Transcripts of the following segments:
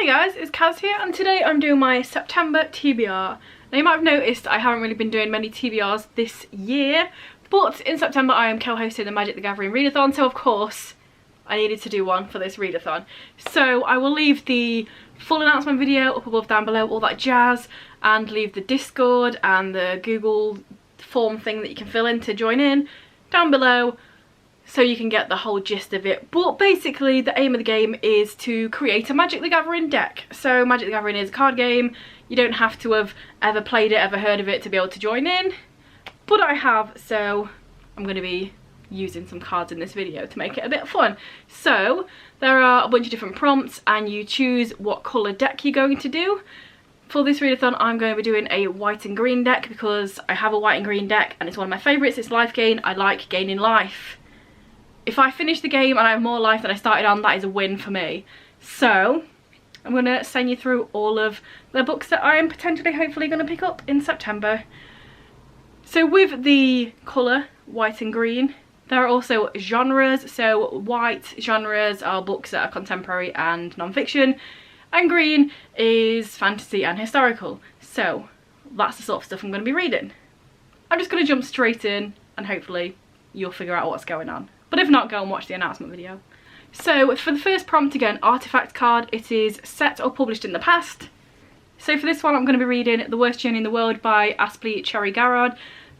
Hey guys, it's Kaz here, and today I'm doing my September TBR. Now you might have noticed I haven't really been doing many TBRs this year, but in September I am co-hosting the Magic the Gathering Readathon, so of course I needed to do one for this readathon. So I will leave the full announcement video up above down below, all that jazz, and leave the Discord and the Google form thing that you can fill in to join in down below, so you can get the whole gist of it. But basically the aim of the game is to create a Magic the Gathering deck. So Magic the Gathering is a card game. You don't have to have ever played it, ever heard of it to be able to join in, but I have, so I'm going to be using some cards in this video to make it a bit fun. So there are a bunch of different prompts and you choose what colour deck you're going to do. For this readathon I'm going to be doing a white and green deck because I have a white and green deck and it's one of my favourites. It's life gain. I like gaining life. If I finish the game and I have more life than I started on, that is a win for me. So I'm going to send you through all of the books that I am potentially hopefully going to pick up in September. So with the colour white and green, there are also genres. So white genres are books that are contemporary and non-fiction, and green is fantasy and historical. So that's the sort of stuff I'm going to be reading. I'm just going to jump straight in and hopefully you'll figure out what's going on. But if not, go and watch the announcement video. So for the first prompt, again, artifact card. It is set or published in the past. So for this one I'm going to be reading The Worst Journey in the World by Aspley Cherry Garrard.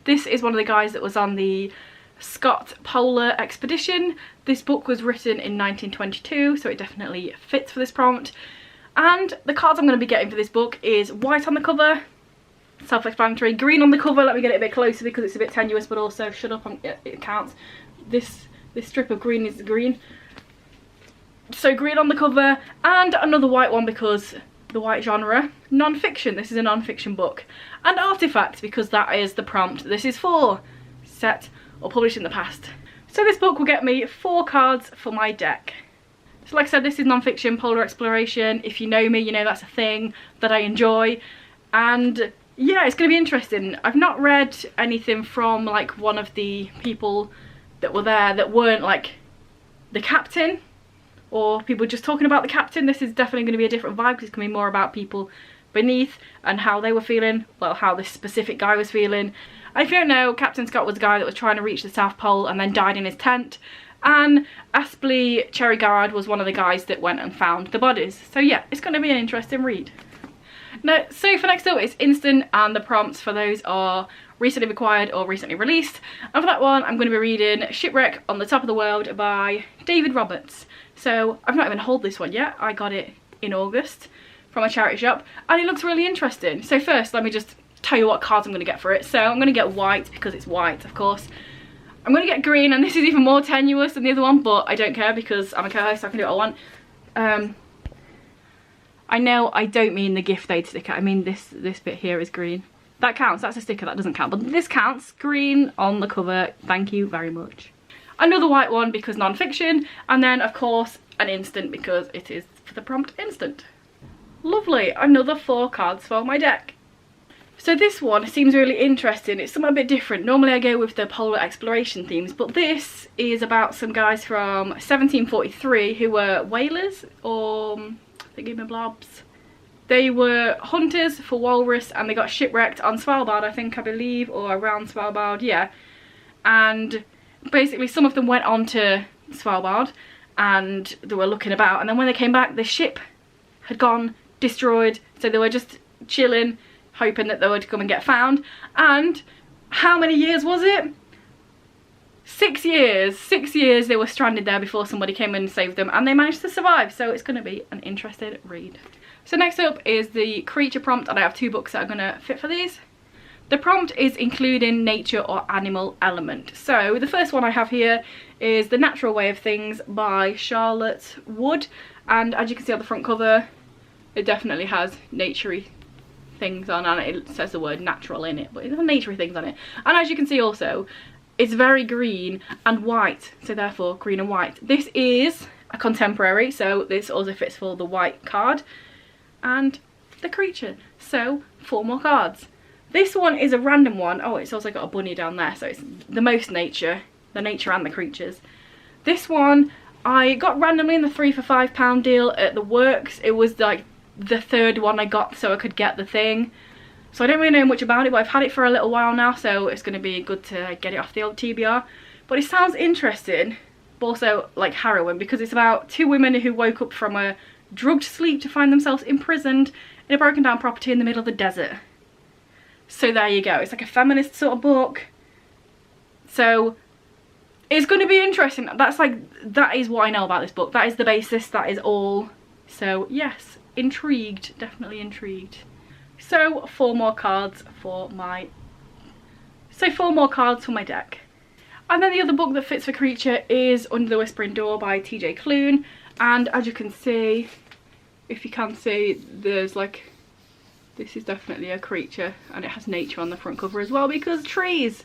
This is one of the guys that was on the Scott Polar expedition. This book was written in 1922, so it definitely fits for this prompt. And the cards I'm going to be getting for this book is white on the cover, self-explanatory, green on the cover. Let me get it a bit closer because it's a bit tenuous, but also shut up, it counts. This strip of green is green. So green on the cover, and another white one because the white genre, non-fiction. This is a non-fiction book. And artifact because that is the prompt. This is for set or published in the past. So this book will get me 4 cards for my deck. So like I said, this is non-fiction, polar exploration. If you know me, you know that's a thing that I enjoy. And yeah, it's going to be interesting. I've not read anything from like one of the people that were there that weren't like the captain or people just talking about the captain. This is definitely going to be a different vibe because it's going to be more about people beneath and how they were feeling, well, how this specific guy was feeling. And if you don't know, Captain Scott was a guy that was trying to reach the South Pole and then died in his tent, and Aspley Cherry Garrard was one of the guys that went and found the bodies. So yeah, it's going to be an interesting read. Now, so for next up it's instant, and the prompts for those are recently acquired or recently released. And for that one I'm going to be reading Shipwreck on the Top of the World by David Roberts. So I've not even hauled this one yet. I got it in August from a charity shop and it looks really interesting. So first let me just tell you what cards I'm going to get for it. So I'm going to get white because it's white, of course. I'm going to get green, and this is even more tenuous than the other one, but I don't care because I'm a co-host, so I can do what I want. I know I don't mean the gift aid sticker, I mean this bit here is green. That counts, that's a sticker, that doesn't count, but this counts. Green on the cover, thank you very much. Another white one because non-fiction, and then of course an instant because it is for the prompt instant. Lovely, another 4 cards for my deck. So this one seems really interesting. It's something a bit different. Normally I go with the polar exploration themes, but this is about some guys from 1743 who were whalers, or thingy-mablobs. They were hunters for walrus and they got shipwrecked on Svalbard, I believe, or around Svalbard, yeah. And basically some of them went on to Svalbard and they were looking about, and then when they came back the ship had gone destroyed, so they were just chilling, hoping that they would come and get found. And how many years was it? 6 years. 6 years they were stranded there before somebody came and saved them, and they managed to survive, so it's going to be an interesting read. So next up is the creature prompt, and I have 2 books that are going to fit for these. The prompt is including nature or animal element. So the first one I have here is The Natural Way of Things by Charlotte Wood, and as you can see on the front cover it definitely has naturey things on, and it says the word natural in it, but it has naturey things on it. And as you can see also, it's very green and white, so therefore green and white. This is a contemporary, so this also fits for the white card and the creature. So 4 more cards. This one is a random one. Oh, it's also got a bunny down there, so it's the most nature, the nature and the creatures. This one I got randomly in the 3 for £5 deal at the Works. It was like the third one I got so I could get the thing. So I don't really know much about it, but I've had it for a little while now, so it's going to be good to get it off the old TBR. But it sounds interesting, but also like harrowing, because it's about two women who woke up from a drugged sleep to find themselves imprisoned in a broken down property in the middle of the desert. So there you go. It's like a feminist sort of book. So it's going to be interesting. That is what I know about this book. That is the basis. That is all. So yes, intrigued. Definitely intrigued. So 4 more cards for my deck. And then the other book that fits for creature is Under the Whispering Door by TJ Klune. And as you can see, if you can see, there's like, this is definitely a creature, and it has nature on the front cover as well because trees.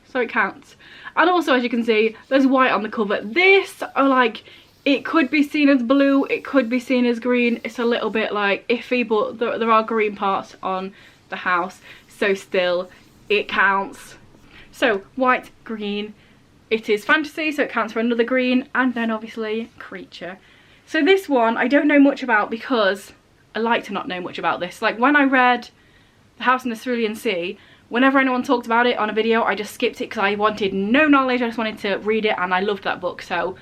So it counts. And also, as you can see, there's white on the cover. This, like, it could be seen as blue, it could be seen as green. It's a little bit like iffy, but there are green parts on the house, so still it counts. So white, green, it is fantasy, so it counts for another green, and then obviously creature. So this one I don't know much about because I like to not know much about this. Like when I read The House in the Cerulean Sea, whenever anyone talked about it on a video, I just skipped it because I wanted no knowledge. I just wanted to read it, and I loved that book, so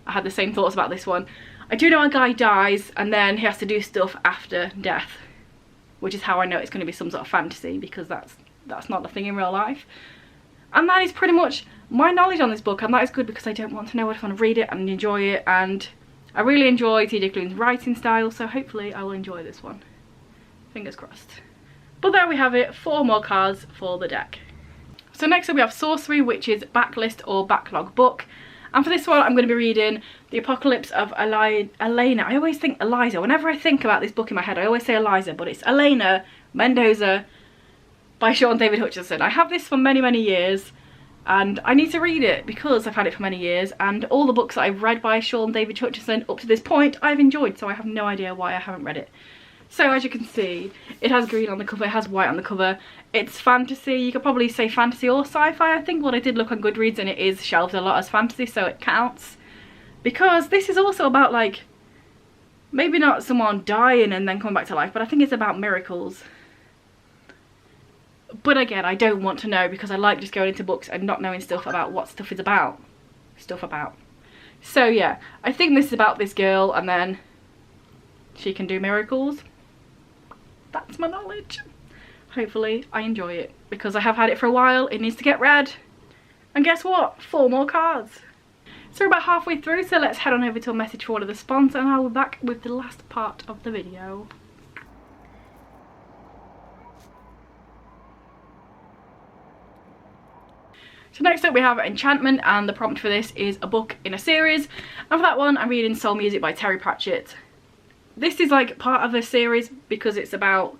I had the same thoughts about this one. I do know a guy dies and then he has to do stuff after death, which is how I know it's going to be some sort of fantasy, because that's not a thing in real life. And that is pretty much my knowledge on this book, and that is good because I don't want to know. I just want to read it and enjoy it, and I really enjoy TJ Klune's writing style, so hopefully I will enjoy this one. Fingers crossed. But there we have it, 4 more cards for the deck. So next up we have Sorcery, which is backlist or backlog book. And for this one I'm going to be reading The Apocalypse of Elena. I always think Eliza. Whenever I think about this book in my head I always say Eliza, but it's Elena Mendoza by Sean David Hutchinson. I have this for many, many years, and I need to read it because I've had it for many years, and all the books that I've read by Sean David Hutchinson up to this point I've enjoyed, so I have no idea why I haven't read it. So as you can see, it has green on the cover, it has white on the cover. It's fantasy. You could probably say fantasy or sci-fi, I think. Well, I did look on Goodreads and it is shelved a lot as fantasy, so it counts. Because this is also about, like, maybe not someone dying and then coming back to life, but I think it's about miracles. But again, I don't want to know because I like just going into books and not knowing stuff about what stuff is about. So yeah, I think this is about this girl and then she can do miracles. That's my knowledge. Hopefully I enjoy it because I have had it for a while. It needs to get read. And guess what? 4 more cards. So we're about halfway through, so let's head on over to a message for one of the sponsors, and I'll be back with the last part of the video. So next up we have Enchantment, and the prompt for this is a book in a series, and for that one I'm reading Soul Music by Terry Pratchett. This is like part of a series because it's about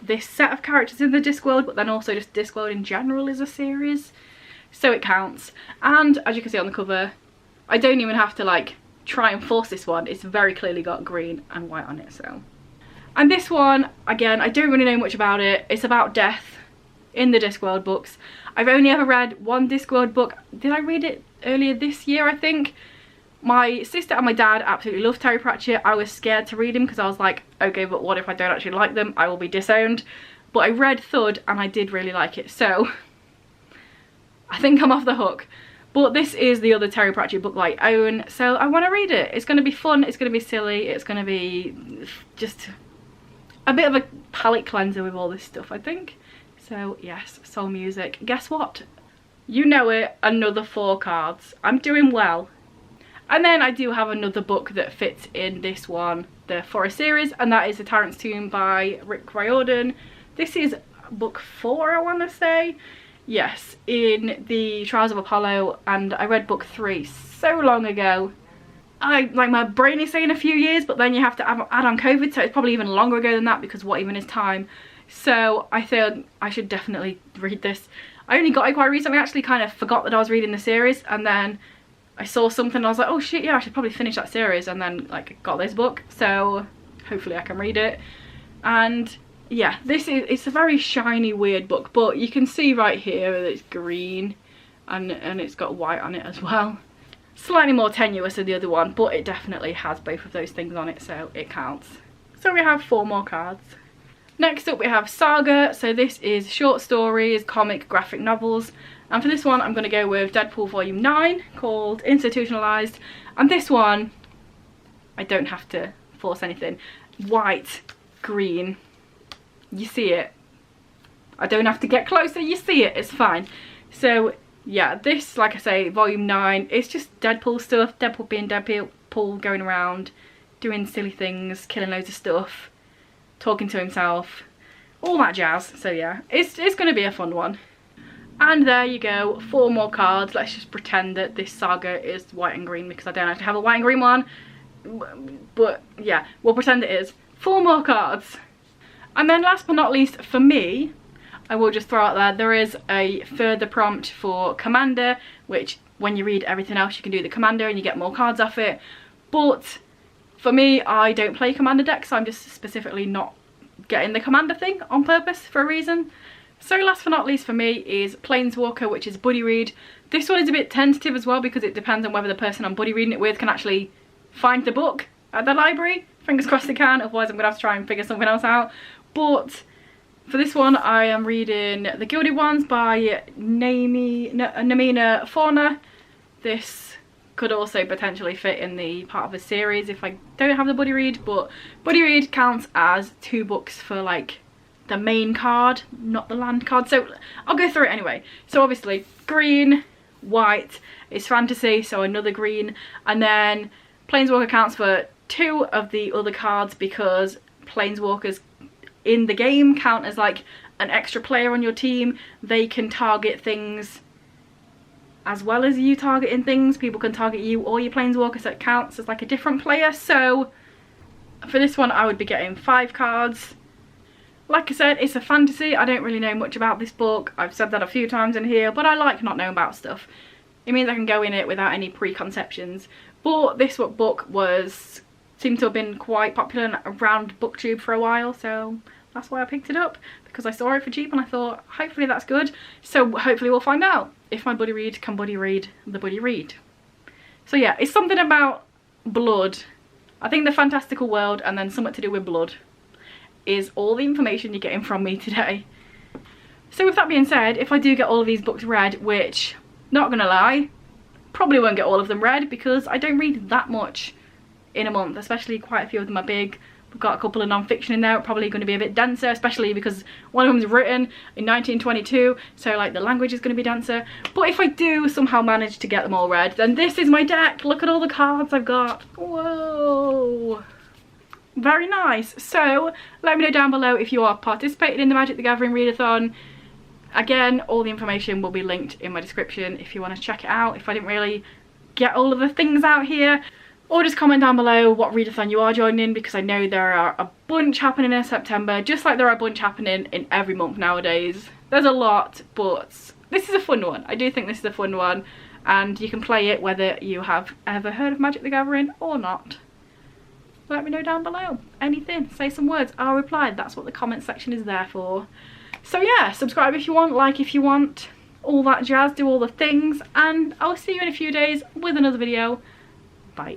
this set of characters in the Discworld, but then also just Discworld in general is a series, so it counts. And as you can see on the cover, I don't even have to like try and force this one. It's very clearly got green and white on it. So, and this one again, I don't really know much about it. It's about death in the Discworld books. I've only ever read one Discworld book. Did I read it earlier this year? I think. My sister and my dad absolutely love Terry Pratchett. I was scared to read him because I was like, okay, but what if I don't actually like them? I will be disowned. But I read Thud and I did really like it, so I think I'm off the hook. But this is the other Terry Pratchett book that I own, so I want to read it. It's going to be fun, it's going to be silly, it's going to be just a bit of a palate cleanser with all this stuff, I think. So yes, Soul Music. Guess what? You know it, another 4 cards. I'm doing well. And then I do have another book that fits in this one, the Forest series, and that is The Tyrant's Tomb by Rick Riordan. This is book 4, I want to say. Yes, in the Trials of Apollo, and I read book 3 so long ago. My brain is saying a few years, but then you have to add on COVID, so it's probably even longer ago than that because what even is time? So I think I should definitely read this. I only got it quite recently. I actually kind of forgot that I was reading the series, and then I saw something and I was like, oh shit, yeah, I should probably finish that series, and then like got this book, so hopefully I can read it. And yeah, it's a very shiny, weird book, but you can see right here that it's green and it's got white on it as well. Slightly more tenuous than the other one, but it definitely has both of those things on it, so it counts. So we have 4 more cards. Next up we have Saga. So this is short stories, comic, graphic novels. And for this one I'm going to go with Deadpool Volume 9 called Institutionalized. And this one, I don't have to force anything. White, green, you see it. I don't have to get closer, you see it, it's fine. So yeah, this, like I say, Volume 9, it's just Deadpool stuff. Deadpool being Deadpool, going around, doing silly things, killing loads of stuff, talking to himself, all that jazz. So yeah, it's going to be a fun one. And there you go, 4 more cards. Let's just pretend that this Saga is white and green because I don't actually have a white and green one. But yeah, we'll pretend it is. 4 more cards. And then last but not least for me, I will just throw out there is a further prompt for Commander, which when you read everything else you can do the Commander and you get more cards off it. But for me, I don't play Commander decks, so I'm just specifically not getting the Commander thing on purpose for a reason. So last but not least for me is Planeswalker, which is buddy read. This one is a bit tentative as well because it depends on whether the person I'm buddy reading it with can actually find the book at the library. Fingers crossed they can, otherwise I'm going to have to try and figure something else out. But for this one I am reading The Gilded Ones by Namina Fauna. This could also potentially fit in the part of a series if I don't have the buddy read, but buddy read counts as 2 books for like the main card, not the land card. So I'll go through it anyway. So obviously green, white is fantasy, so another green, and then Planeswalker counts for 2 of the other cards because Planeswalkers in the game count as like an extra player on your team. They can target things as well as you targeting things. People can target you or your Planeswalker, so it counts as like a different player. So for this one I would be getting 5 cards. Like I said, it's a fantasy. I don't really know much about this book. I've said that a few times in here, but I like not knowing about stuff. It means I can go in it without any preconceptions. But this book seemed to have been quite popular around BookTube for a while, so that's why I picked it up, because I saw it for cheap and I thought hopefully that's good. So hopefully we'll find out if my buddy read can buddy read the buddy read. So yeah, it's something about blood. I think the fantastical world and then something to do with blood is all the information you're getting from me today. So with that being said, if I do get all of these books read, which, not gonna lie, probably won't get all of them read because I don't read that much in a month, especially quite a few of them are big. We've got a couple of non-fiction in there, probably going to be a bit denser, especially because one of them is written in 1922, so like the language is going to be denser. But if I do somehow manage to get them all read, then this is my deck. Look at all the cards I've got. Whoa, very nice. So let me know down below if you are participating in the Magic the Gathering readathon. Again, all the information will be linked in my description if you want to check it out, if I didn't really get all of the things out here. Or just comment down below what readathon you are joining, because I know there are a bunch happening in September, just like there are a bunch happening in every month nowadays. There's a lot, but this is a fun one. I do think this is a fun one, and you can play it whether you have ever heard of Magic the Gathering or not. Let me know down below. Anything, say some words, I'll reply. That's what the comment section is there for. So yeah, subscribe if you want, like if you want, all that jazz, do all the things, and I'll see you in a few days with another video. Bye.